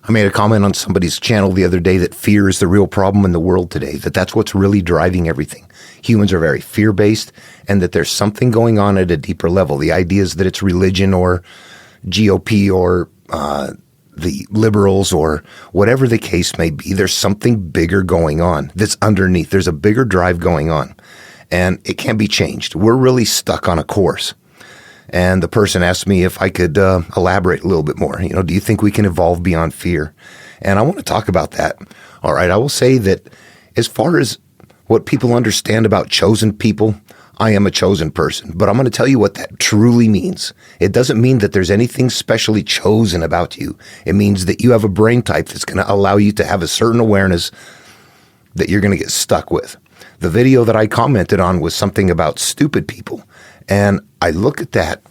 I made a comment on somebody's channel the other day that fear is the real problem in the world today, that's what's really driving everything. Humans are very fear-based, and that there's something going on at a deeper level. The idea is that it's religion or GOP or the liberals or whatever the case may be. There's something bigger going on that's underneath. There's a bigger drive going on, and it can't be changed. We're really stuck on a course. And the person asked me if I could elaborate a little bit more. Do you think we can evolve beyond fear? And I want to talk about that. All right, I will say that as far as what people understand about chosen people, I am a chosen person. But I'm going to tell you what that truly means. It doesn't mean that there's anything specially chosen about you. It means that you have a brain type that's going to allow you to have a certain awareness that you're going to get stuck with. The video that I commented on was something about stupid people. And I look at that,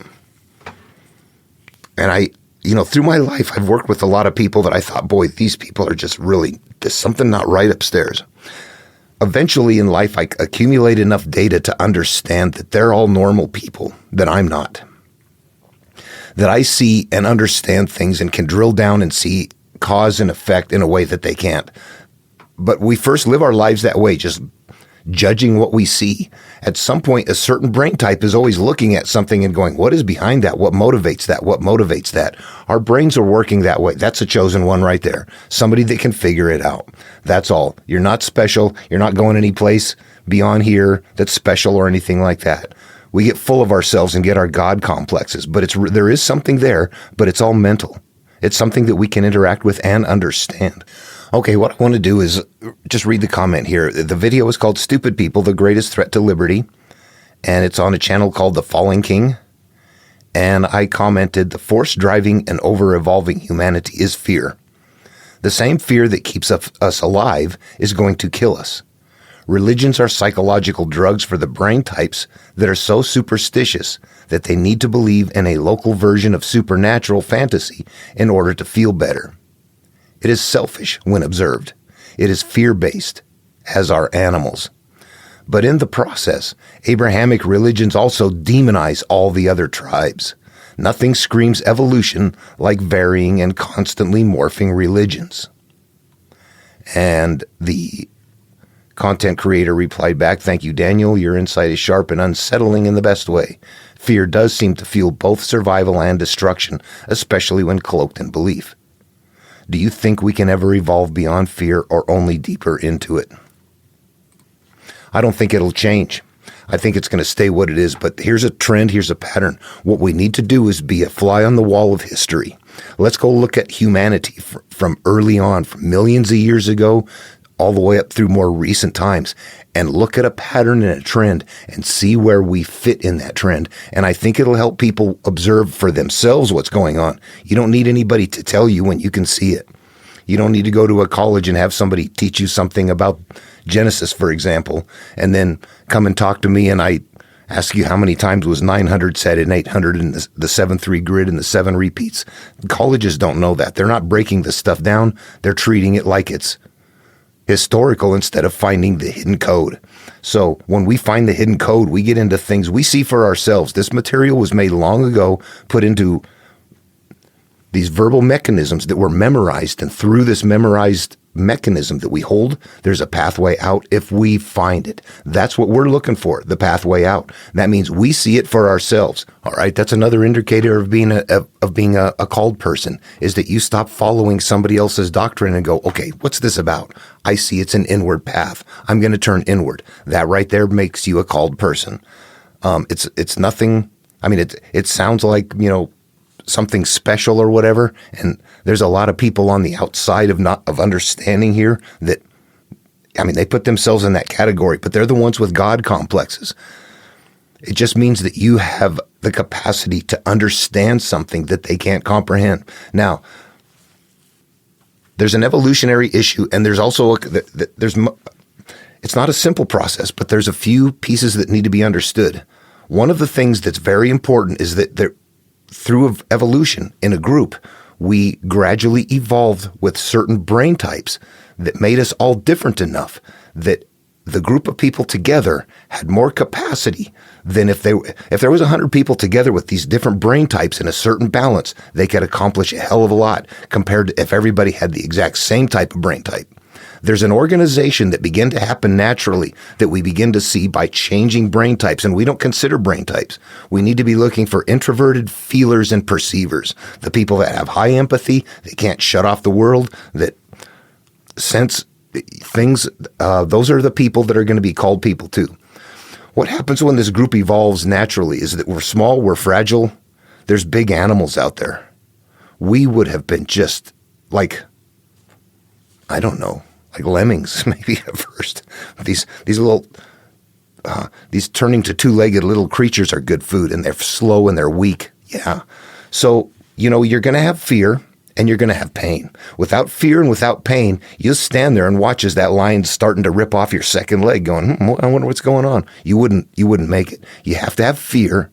and through my life, I've worked with a lot of people that I thought, boy, these people are just really, there's something not right upstairs. Eventually in life, I accumulate enough data to understand that they're all normal people, that I'm not. That I see and understand things and can drill down and see cause and effect in a way that they can't. But we first live our lives that way, just judging what we see. At some point, a certain brain type is always looking at something and going, what is behind that? What motivates that? What motivates that? Our brains are working that way. That's a chosen one right there. Somebody that can figure it out. That's all. You're not special. You're not going any place beyond here that's special or anything like that. We get full of ourselves and get our God complexes, but there is something there, but it's all mental. It's something that we can interact with and understand. Okay, what I want to do is just read the comment here. The video is called Stupid People, the Greatest Threat to Liberty, and it's on a channel called The Fallen King. And I commented, the force driving and over-evolving humanity is fear. The same fear that keeps us alive is going to kill us. Religions are psychological drugs for the brain types that are so superstitious that they need to believe in a local version of supernatural fantasy in order to feel better. It is selfish when observed. It is fear-based, as are animals. But in the process, Abrahamic religions also demonize all the other tribes. Nothing screams evolution like varying and constantly morphing religions. And the content creator replied back, thank you, Daniel. Your insight is sharp and unsettling in the best way. Fear does seem to fuel both survival and destruction, especially when cloaked in belief. Do you think we can ever evolve beyond fear or only deeper into it? I don't think it'll change. I think it's going to stay what it is, but here's a trend, here's a pattern. What we need to do is be a fly on the wall of history. Let's go look at humanity from early on, from millions of years ago, all the way up through more recent times, and look at a pattern and a trend and see where we fit in that trend. And I think it'll help people observe for themselves what's going on. You don't need anybody to tell you when you can see it. You don't need to go to a college and have somebody teach you something about Genesis, for example, and then come and talk to me and I ask you how many times was 900 said and 800 in the 7-3 grid and the 7 repeats. Colleges don't know that. They're not breaking the stuff down. They're treating it like it's historical instead of finding the hidden code. So when we find the hidden code, we get into things we see for ourselves. This material was made long ago, put into these verbal mechanisms that were memorized, and through this memorized mechanism that we hold, there's a pathway out if we find it. That's what we're looking for, the pathway out. That means we see it for ourselves. All right, that's another indicator of being a called person, is that you stop following somebody else's doctrine and go, okay, what's this about? I see it's an inward path. I'm going to turn inward. That right there makes you a called person. It's nothing. I mean, it sounds like, something special or whatever. And there's a lot of people on the outside of understanding here that, they put themselves in that category, but they're the ones with God complexes. It just means that you have the capacity to understand something that they can't comprehend. Now, there's an evolutionary issue, and there's also it's not a simple process, but there's a few pieces that need to be understood. One of the things that's very important is that through evolution in a group, we gradually evolved with certain brain types that made us all different enough that the group of people together had more capacity than if there was 100 people together with these different brain types in a certain balance, they could accomplish a hell of a lot compared to if everybody had the exact same type of brain type. There's an organization that began to happen naturally that we begin to see by changing brain types, and we don't consider brain types. We need to be looking for introverted feelers and perceivers, the people that have high empathy, they can't shut off the world, that sense things. Those are the people that are going to be called people too. What happens when this group evolves naturally is that we're small, we're fragile. There's big animals out there. We would have been just like, I don't know, like lemmings maybe at first. These little, these turning to two-legged little creatures are good food, and they're slow and they're weak. Yeah. So, you're going to have fear and you're going to have pain. Without fear and without pain, you stand there and watch as that lion's starting to rip off your second leg going, I wonder what's going on. You wouldn't make it. You have to have fear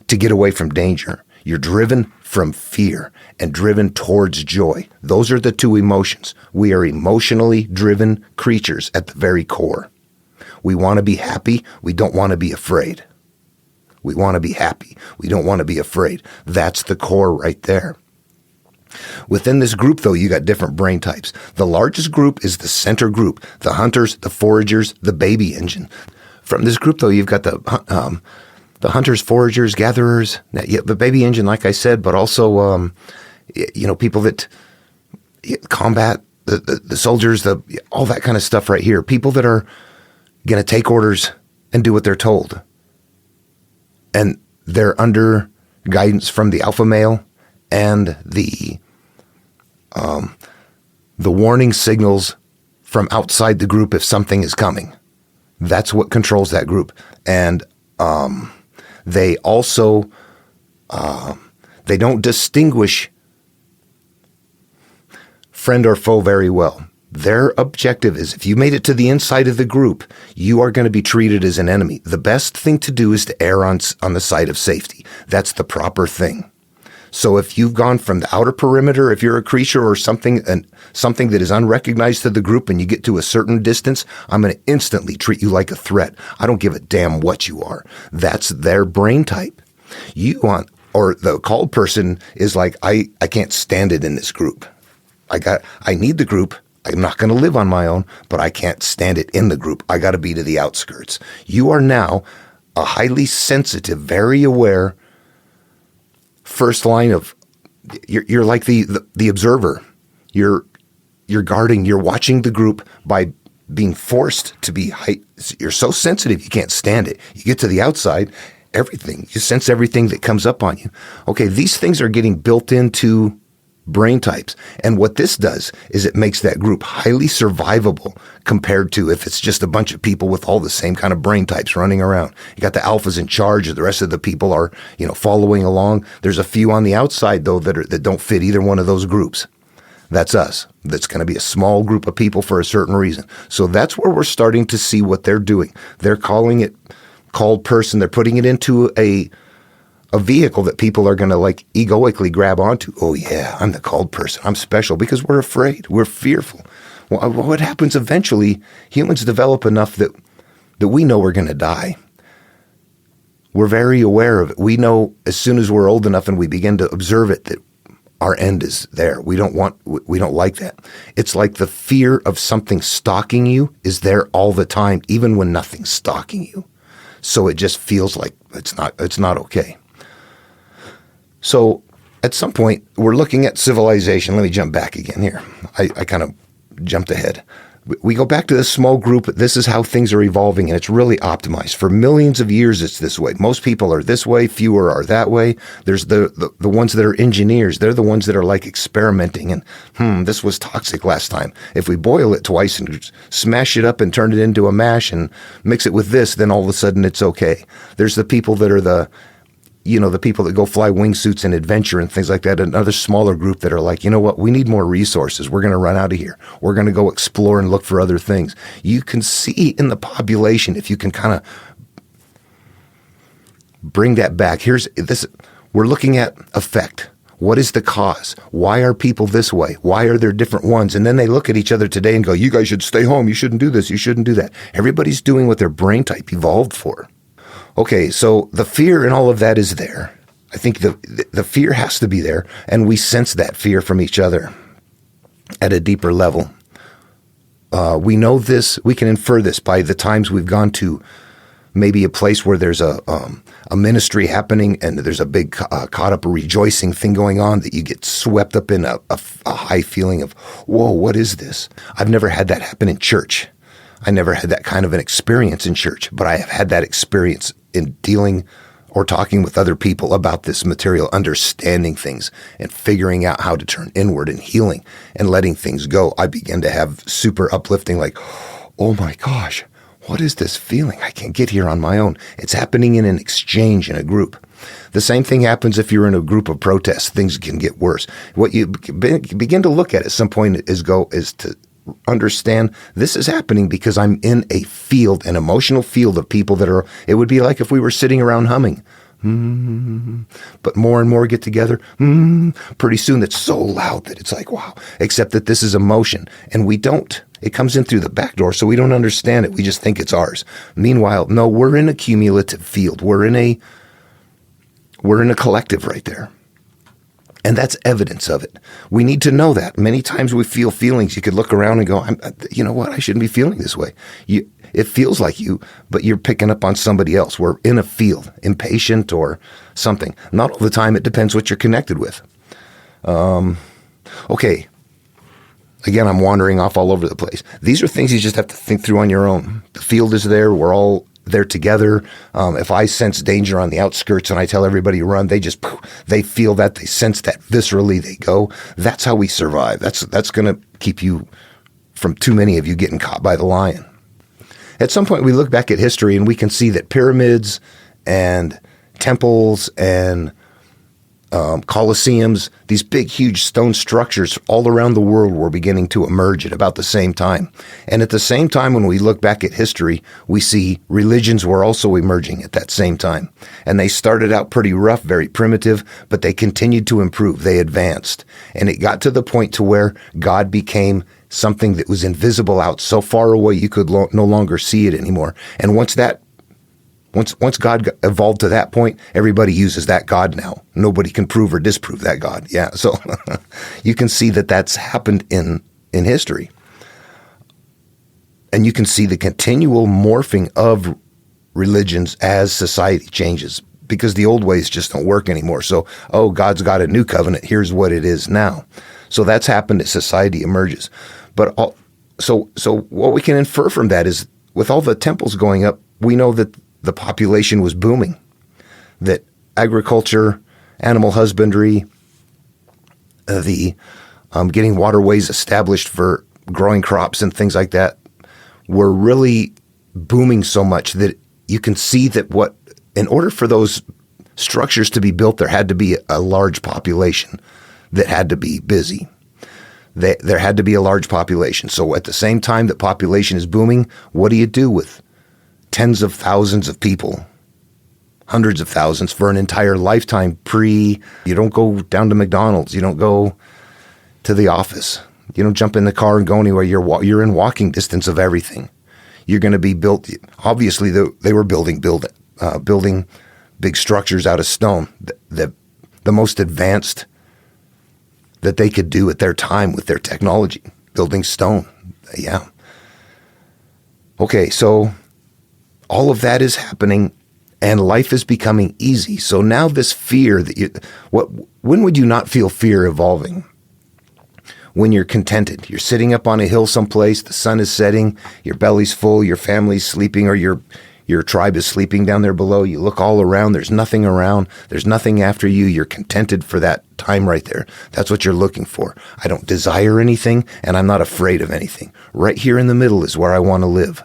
to get away from danger. You're driven from fear and driven towards joy. Those are the two emotions. We are emotionally driven creatures at the very core. We want to be happy. We don't want to be afraid. We want to be happy. We don't want to be afraid. That's the core right there. Within this group, though, you got different brain types. The largest group is the center group, the hunters, the foragers, the baby engine. From this group, though, you've got the hunters, foragers, gatherers, the baby engine, like I said, but also, people that combat, the soldiers, all that kind of stuff right here. People that are going to take orders and do what they're told. And they're under guidance from the alpha male and the warning signals from outside the group if something is coming. That's what controls that group. And they also they don't distinguish friend or foe very well. Their objective is if you made it to the inside of the group, you are going to be treated as an enemy. The best thing to do is to err on the side of safety. That's the proper thing. So if you've gone from the outer perimeter, if you're a creature or something that is unrecognized to the group and you get to a certain distance, I'm going to instantly treat you like a threat. I don't give a damn what you are. That's their brain type. Or the called person is like, I can't stand it in this group. I need the group. I'm not going to live on my own, but I can't stand it in the group. I got to be to the outskirts. You are now a highly sensitive, very aware first line of, you're like the observer. You're guarding, you're watching the group by being forced to be you're so sensitive, you can't stand it. You get to the outside, you sense everything that comes up on you. Okay, these things are getting built into brain types. And what this does is it makes that group highly survivable compared to if it's just a bunch of people with all the same kind of brain types running around. You got the alphas in charge, the rest of the people are, following along. There's a few on the outside though that don't fit either one of those groups. That's us. That's going to be a small group of people for a certain reason. So that's where we're starting to see what they're doing. They're calling it called person. They're putting it into a vehicle that people are going to egoically grab onto. Oh yeah, I'm the called person. I'm special because we're afraid. We're fearful. Well, what happens eventually, humans develop enough that we know we're going to die. We're very aware of it. We know as soon as we're old enough and we begin to observe it that our end is there. We don't like that. It's like the fear of something stalking you is there all the time, even when nothing's stalking you. So it just feels like it's not okay. So at some point, we're looking at civilization. Let me jump back again here. I kind of jumped ahead. We go back to this small group. This is how things are evolving, and it's really optimized. For millions of years, it's this way. Most people are this way. Fewer are that way. There's the ones that are engineers. They're the ones that are experimenting. And this was toxic last time. If we boil it twice and smash it up and turn it into a mash and mix it with this, then all of a sudden it's okay. There's the people that are the people that go fly wingsuits and adventure and things like that. Another smaller group that are like, you know what? We need more resources. We're going to run out of here. We're going to go explore and look for other things. You can see in the population, if you can kind of bring that back. We're looking at effect. What is the cause? Why are people this way? Why are there different ones? And then they look at each other today and go, you guys should stay home. You shouldn't do this. You shouldn't do that. Everybody's doing what their brain type evolved for. Okay, so the fear and all of that is there. I think the fear has to be there, and we sense that fear from each other at a deeper level. We know this, we can infer this by the times we've gone to maybe a place where there's a ministry happening and there's a big caught up rejoicing thing going on, that you get swept up in a high feeling of, whoa, what is this? I've never had that happen in church. I never had that kind of an experience in church, but I have had that experience in dealing or talking with other people about this material, understanding things and figuring out how to turn inward and healing and letting things go. I began to have super uplifting, like, oh my gosh, what is this feeling? I can't get here on my own. It's happening in an exchange in a group. The same thing happens if you're in a group of protests. Things can get worse. What you begin to look at some point is to understand this is happening because I'm in a field, an emotional field of people that are, it would be like if we were sitting around humming. But more and more get together. Pretty soon it's so loud that it's like, wow, except that this is emotion and we don't. It comes in through the back door, so we don't understand it. We just think it's ours. Meanwhile, no, we're in a cumulative field. We're in a collective right there. And that's evidence of it. We need to know that. Many times we feel feelings. You could look around and go, you know what? I shouldn't be feeling this way. It feels like you, but you're picking up on somebody else. We're in a field, impatient or something. Not all the time. It depends what you're connected with. Okay. Again, I'm wandering off all over the place. These are things you just have to think through on your own. The field is there. We're all there together. If I sense danger on the outskirts and I tell everybody to run, they feel that, they sense that viscerally, they go. That's how we survive. That's going to keep you from too many of you getting caught by the lion. At some point, we look back at history and we can see that pyramids and temples and colosseums, these big, huge stone structures all around the world were beginning to emerge at about the same time. And at the same time, when we look back at history, we see religions were also emerging at that same time. And they started out pretty rough, very primitive, but they continued to improve. They advanced. And it got to the point to where God became something that was invisible out so far away you could no longer see it anymore. And once God evolved to that point, everybody uses that God now. Nobody can prove or disprove that God. Yeah, so you can see that that's happened in history. And you can see the continual morphing of religions as society changes, because the old ways just don't work anymore. So, God's got a new covenant. Here's what it is now. So that's happened as society emerges. But so what we can infer from that is, with all the temples going up, we know that the population was booming, that agriculture, animal husbandry, the getting waterways established for growing crops and things like that were really booming so much that you can see that in order for those structures to be built, there had to be a large population that had to be busy. There had to be a large population. So at the same time that population is booming, what do you do with tens of thousands of people, hundreds of thousands for an entire lifetime? You don't go down to McDonald's. You don't go to the office. You don't jump in the car and go anywhere. You're in walking distance of everything. You're going to be built. Obviously, they were building big structures out of stone. The most advanced that they could do at their time with their technology, building stone. Yeah. Okay, so all of that is happening, and life is becoming easy. So now this fear when would you not feel fear evolving? When you're contented. You're sitting up on a hill someplace, the sun is setting, your belly's full, your family's sleeping, or your tribe is sleeping down there below. You look all around, there's nothing around, there's nothing after you. You're contented for that time right there. That's what you're looking for. I don't desire anything, and I'm not afraid of anything. Right here in the middle is where I want to live.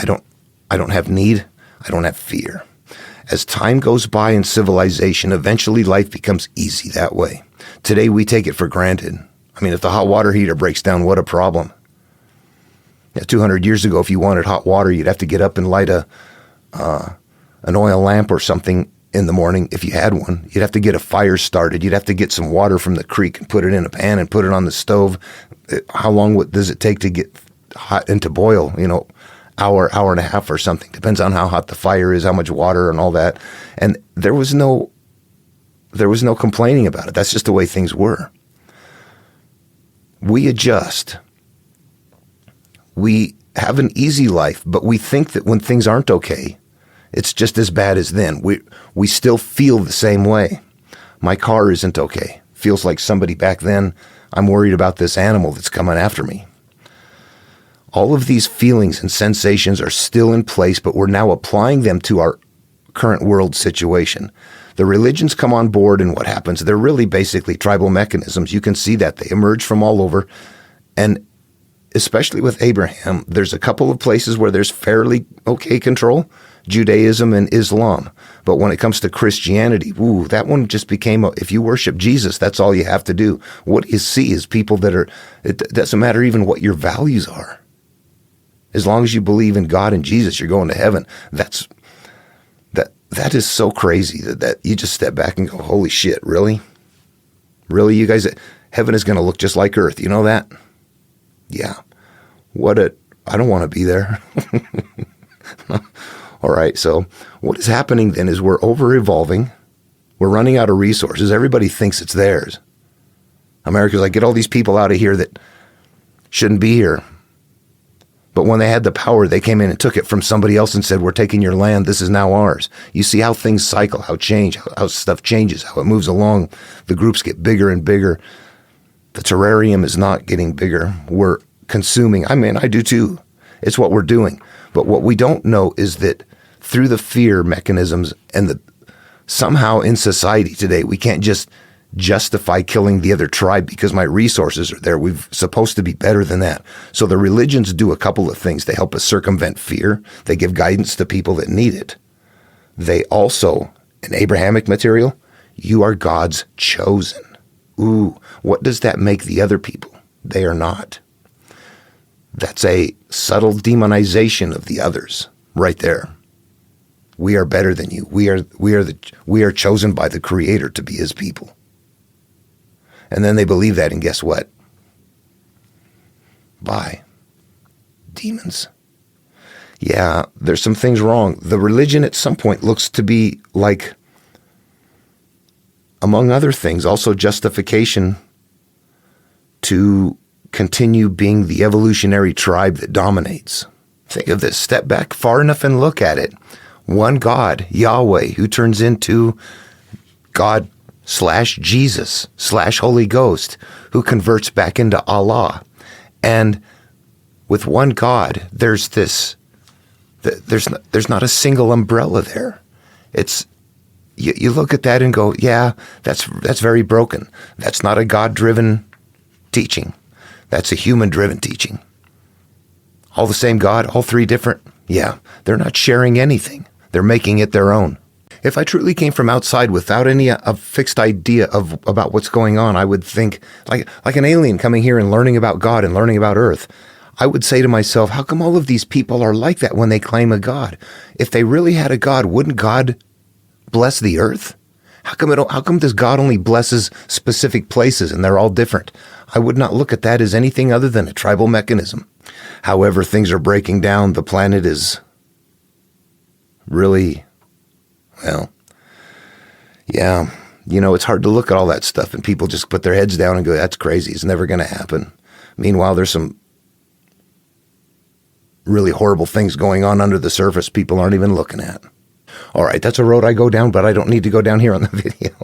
I don't have need. I don't have fear. As time goes by in civilization, eventually life becomes easy that way. Today we take it for granted. I mean, if the hot water heater breaks down, what a problem. 200 years ago, if you wanted hot water, you'd have to get up and light an oil lamp or something in the morning if you had one. You'd have to get a fire started. You'd have to get some water from the creek and put it in a pan and put it on the stove. How long does it take to get hot and to boil? Hour and a half or something. Depends on how hot the fire is, how much water and all that. And there was no complaining about it. That's just the way things were. We adjust. We have an easy life, but we think that when things aren't okay, it's just as bad as then. We still feel the same way. My car isn't okay. Feels like somebody back then. I'm worried about this animal that's coming after me. All of these feelings and sensations are still in place, but we're now applying them to our current world situation. The religions come on board, and what happens? They're really basically tribal mechanisms. You can see that. They emerge from all over. And especially with Abraham, there's a couple of places where there's fairly okay control, Judaism and Islam. But when it comes to Christianity, that one just became, if you worship Jesus, that's all you have to do. What you see is people it doesn't matter even what your values are. As long as you believe in God and Jesus, you're going to heaven. That is so crazy that you just step back and go, holy shit, really? Really, you guys? Heaven is going to look just like earth. You know that? Yeah. I don't want to be there. All right. So what is happening then is we're over-evolving. We're running out of resources. Everybody thinks it's theirs. America's like, get all these people out of here that shouldn't be here. But when they had the power, they came in and took it from somebody else and said, we're taking your land. This is now ours. You see how things cycle, how stuff changes, how it moves along. The groups get bigger and bigger. The terrarium is not getting bigger. We're consuming. I do too. It's what we're doing. But what we don't know is that through the fear mechanisms and somehow in society today, we can't just justify killing the other tribe because my resources are there. We're supposed to be better than that. So the religions do a couple of things. They help us circumvent fear. They give guidance to people that need it. They also, in Abrahamic material, you are God's chosen. What does that make the other people? They are not. That's a subtle demonization of the others right there. We are better than you. We are chosen by the Creator to be His people. And then they believe that, and guess what? Bye. Demons. Yeah, there's some things wrong. The religion at some point looks to be like, among other things, also justification to continue being the evolutionary tribe that dominates. Think of this. Step back far enough and look at it. One God, Yahweh, who turns into God /Jesus /Holy Ghost, who converts back into Allah. And with one God, there's not a single umbrella there. It's you look at that and go, yeah, that's very broken. That's not a God-driven teaching. That's a human-driven teaching. All the same God, all three different. Yeah, they're not sharing anything. They're making it their own. If I truly came from outside without any a fixed idea about what's going on, I would think like an alien coming here and learning about God and learning about Earth. I would say to myself, how come all of these people are like that when they claim a God? If they really had a God, wouldn't God bless the earth? How come does God only blesses specific places and they're all different? I would not look at that as anything other than a tribal mechanism. However, things are breaking down. The planet is really, well, yeah. It's hard to look at all that stuff and people just put their heads down and go, that's crazy. It's never going to happen. Meanwhile, there's some really horrible things going on under the surface people aren't even looking at. All right, that's a road I go down, but I don't need to go down here on the video.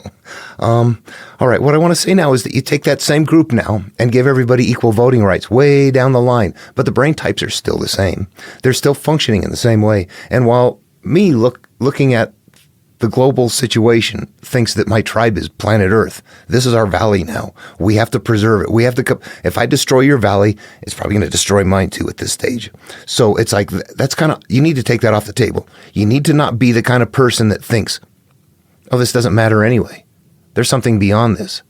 All right, what I want to say now is that you take that same group now and give everybody equal voting rights way down the line, but the brain types are still the same. They're still functioning in the same way. And while me looking at the global situation thinks that my tribe is planet Earth. This is our valley now. We have to preserve it. We have to. If I destroy your valley, it's probably going to destroy mine too at this stage. So it's like, that's kind of, you need to take that off the table. You need to not be the kind of person that thinks, oh, this doesn't matter anyway. There's something beyond this.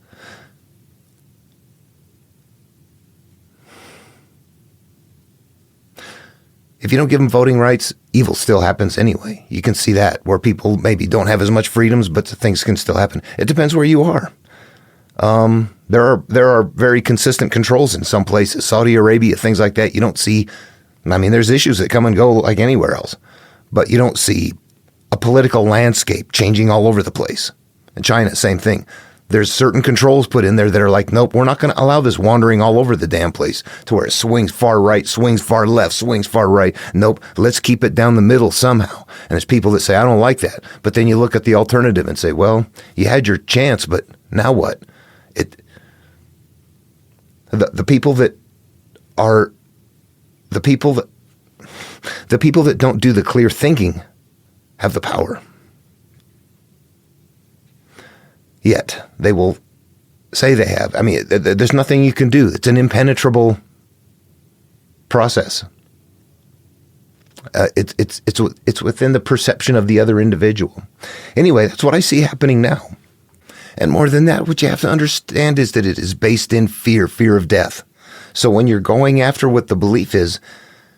If you don't give them voting rights, evil still happens anyway. You can see that where people maybe don't have as much freedoms, but things can still happen. It depends where you are. There are very consistent controls in some places. Saudi Arabia, things like that. You don't see, I mean, there's issues that come and go like anywhere else, but you don't see a political landscape changing all over the place. In China, same thing. There's certain controls put in there that are like, nope, we're not going to allow this wandering all over the damn place to where it swings far right, swings far left, swings far right. Nope, let's keep it down the middle somehow. And there's people that say, I don't like that. But then you look at the alternative and say, well, you had your chance, but now what? The people that don't do the clear thinking have the power. Yet they will say they have. I mean, there's nothing you can do. It's an impenetrable process. It's within the perception of the other individual. Anyway, that's what I see happening now. And more than that, what you have to understand is that it is based in fear of death. So when you're going after what the belief is,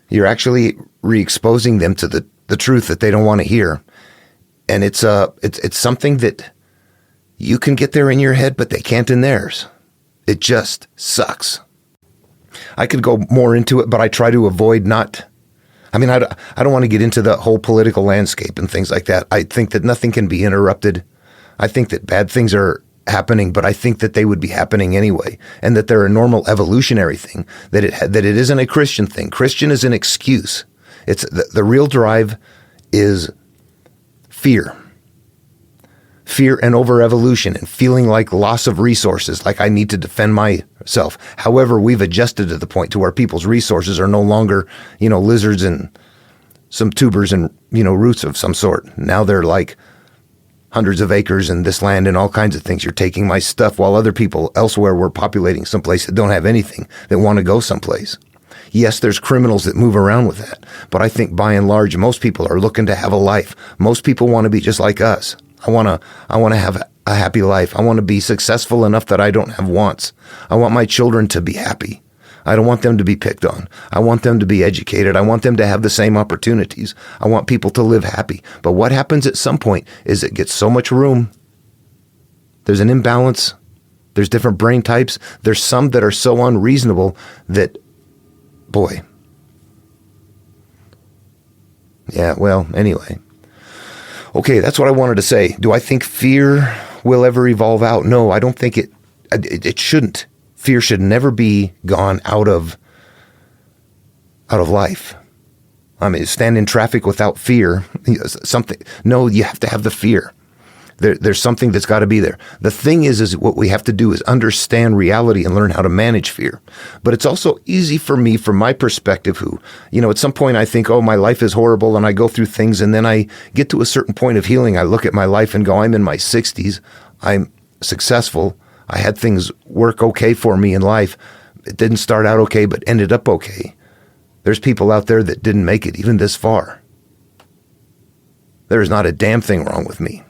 you're actually re-exposing them to the truth that they don't want to hear. And it's something that you can get there in your head, but they can't in theirs. It just sucks. I could go more into it, but I try to avoid I don't want to get into the whole political landscape and things like that. I think that nothing can be interrupted. I think that bad things are happening, but I think that they would be happening anyway, and that they're a normal evolutionary thing, that it isn't a Christian thing. Christian is an excuse. It's the real drive is fear and over-evolution and feeling like loss of resources, like I need to defend myself. However, we've adjusted to the point to where people's resources are no longer, lizards and some tubers and, roots of some sort. Now they're like hundreds of acres in this land and all kinds of things. You're taking my stuff while other people elsewhere were populating someplace that don't have anything, that want to go someplace. Yes, there's criminals that move around with that, but I think by and large, most people are looking to have a life. Most people want to be just like us. I want to have a happy life. I want to be successful enough that I don't have wants. I want my children to be happy. I don't want them to be picked on. I want them to be educated. I want them to have the same opportunities. I want people to live happy. But what happens at some point is it gets so much room. There's an imbalance. There's different brain types. There's some that are so unreasonable that, boy. Yeah, well, anyway. Okay, that's what I wanted to say. Do I think fear will ever evolve out? No, I don't think it shouldn't. Fear should never be gone out of life. I mean, stand in traffic without fear. No, you have to have the fear. There's something that's got to be there. The thing is what we have to do is understand reality and learn how to manage fear. But it's also easy for me, from my perspective, who, at some point I think, oh, my life is horrible, and I go through things, and then I get to a certain point of healing. I look at my life and go, I'm in my 60s. I'm successful. I had things work okay for me in life. It didn't start out okay, but ended up okay. There's people out there that didn't make it even this far. There is not a damn thing wrong with me.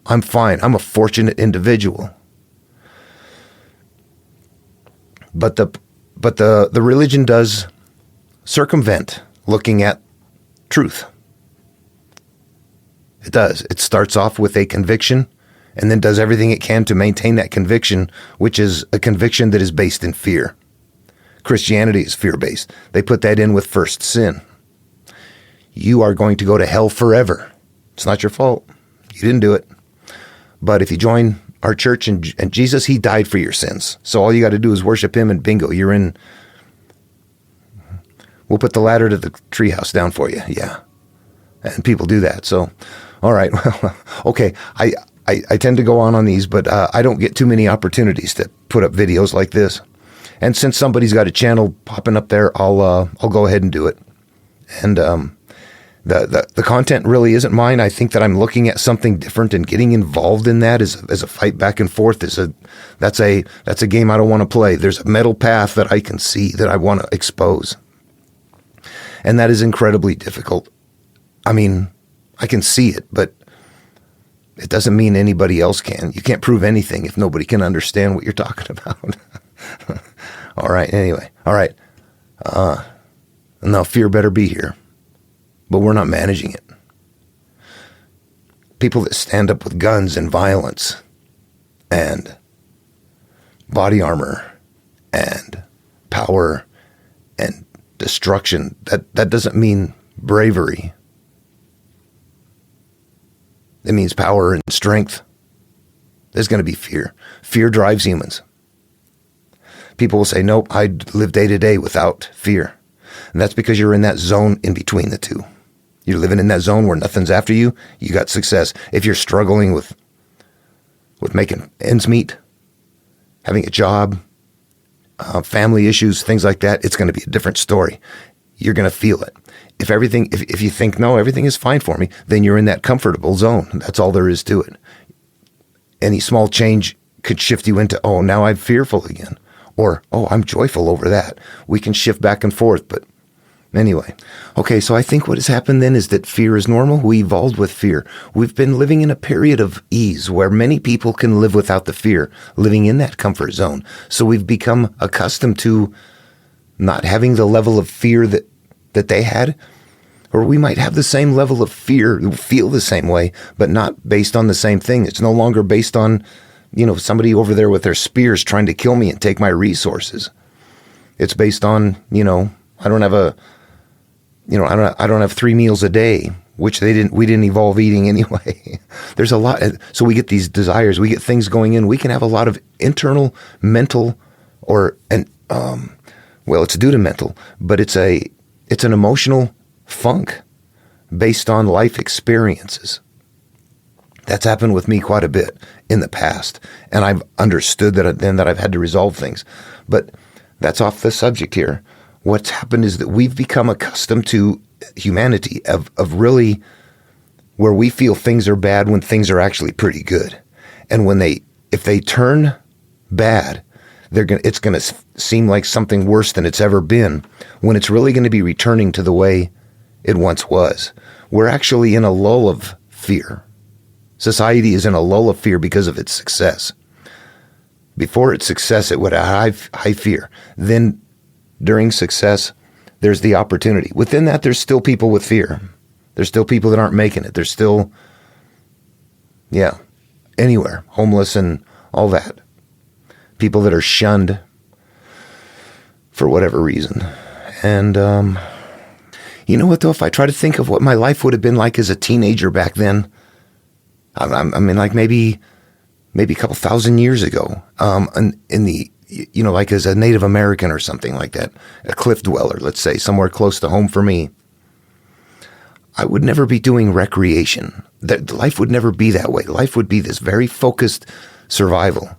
I'm fine. I'm a fortunate individual. But the religion does circumvent looking at truth. It does. It starts off with a conviction and then does everything it can to maintain that conviction, which is a conviction that is based in fear. Christianity is fear-based. They put that in with first sin. You are going to go to hell forever. It's not your fault. You didn't do it. But if you join our church and Jesus, he died for your sins. So all you got to do is worship him and bingo, you're in. We'll put the ladder to the treehouse down for you. Yeah. And people do that. So, all right. Well, okay. I tend to go on these, but I don't get too many opportunities to put up videos like this. And since somebody's got a channel popping up there, I'll go ahead and do it. And the content really isn't mine. I think that I'm looking at something different, and getting involved in that as a fight back and forth that's a game I don't want to play. There's a metal path that I can see that I want to expose, and that is incredibly difficult. I mean, I can see it, but it doesn't mean anybody else can. You can't prove anything if nobody can understand what you're talking about. All right. Anyway. All right. Now, fear better be here, but we're not managing it. People that stand up with guns and violence and body armor and power and destruction, that doesn't mean bravery. It means power and strength. There's going to be fear. Fear drives humans. People will say, nope, I live day to day without fear. And that's because you're in that zone in between the two. You're living in that zone where nothing's after you. You got success. If you're struggling with making ends meet, having a job, family issues, things like that, it's going to be a different story. You're going to feel it. If you think, no, everything is fine for me, then you're in that comfortable zone. That's all there is to it. Any small change could shift you into, oh, now I'm fearful again. Or, oh, I'm joyful over that. We can shift back and forth. But anyway, okay, so I think what has happened then is that fear is normal. We evolved with fear. We've been living in a period of ease where many people can live without the fear, living in that comfort zone. So we've become accustomed to not having the level of fear that they had. Or we might have the same level of fear, feel the same way, but not based on the same thing. It's no longer based on, somebody over there with their spears trying to kill me and take my resources. It's based on, I don't have 3 meals a day, which we didn't evolve eating anyway. There's a lot. So we get these desires, we get things going in. We can have a lot of internal, mental, it's due to mental, but it's an emotional funk based on life experiences. That's happened with me quite a bit in the past. And I've understood that I've had to resolve things. But that's off the subject here. What's happened is that we've become accustomed to humanity of really where we feel things are bad when things are actually pretty good. And if they turn bad, it's going to seem like something worse than it's ever been, when it's really going to be returning to the way it once was. We're actually in a lull of fear. Society is in a lull of fear because of its success. Before its success, it would have high fear. Then during success, there's the opportunity. Within that, there's still people with fear. There's still people that aren't making it. There's still, anywhere, homeless and all that. People that are shunned for whatever reason. And you know what, though? If I try to think of what my life would have been like as a teenager back then, I mean, like maybe a couple thousand years ago, in the, like as a Native American or something like that, a cliff dweller, let's say, somewhere close to home for me, I would never be doing recreation. Life would never be that way. Life would be this very focused survival,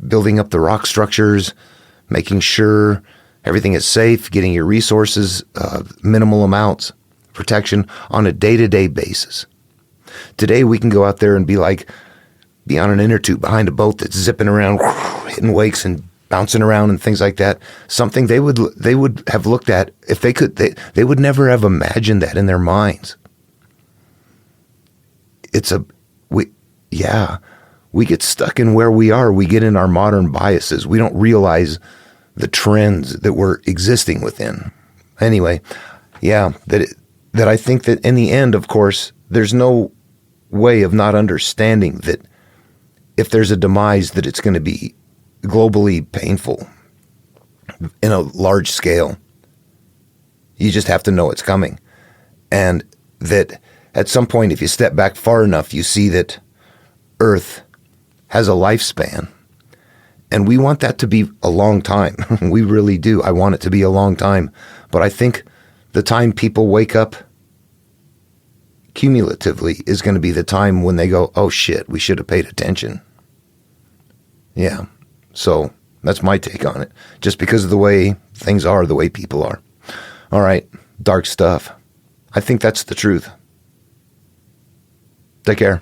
building up the rock structures, making sure everything is safe, getting your resources, minimal amounts, protection on a day-to-day basis. Today, we can go out there and be on an inner tube behind a boat that's zipping around, hitting wakes and bouncing around and things like that. Something they would have looked at if they could. They would never have imagined that in their minds. We get stuck in where we are. We get in our modern biases. We don't realize the trends that we're existing within. Anyway, that I think that in the end, of course, there's no way of not understanding that if there's a demise, that it's going to be globally painful in a large scale. You just have to know it's coming. And that at some point, if you step back far enough, you see that Earth has a lifespan. And we want that to be a long time. We really do. I want it to be a long time. But I think the time people wake up cumulatively is going to be the time when they go, oh shit, we should have paid attention. Yeah. So that's my take on it. Just because of the way things are, the way people are. All right. Dark stuff. I think that's the truth. Take care.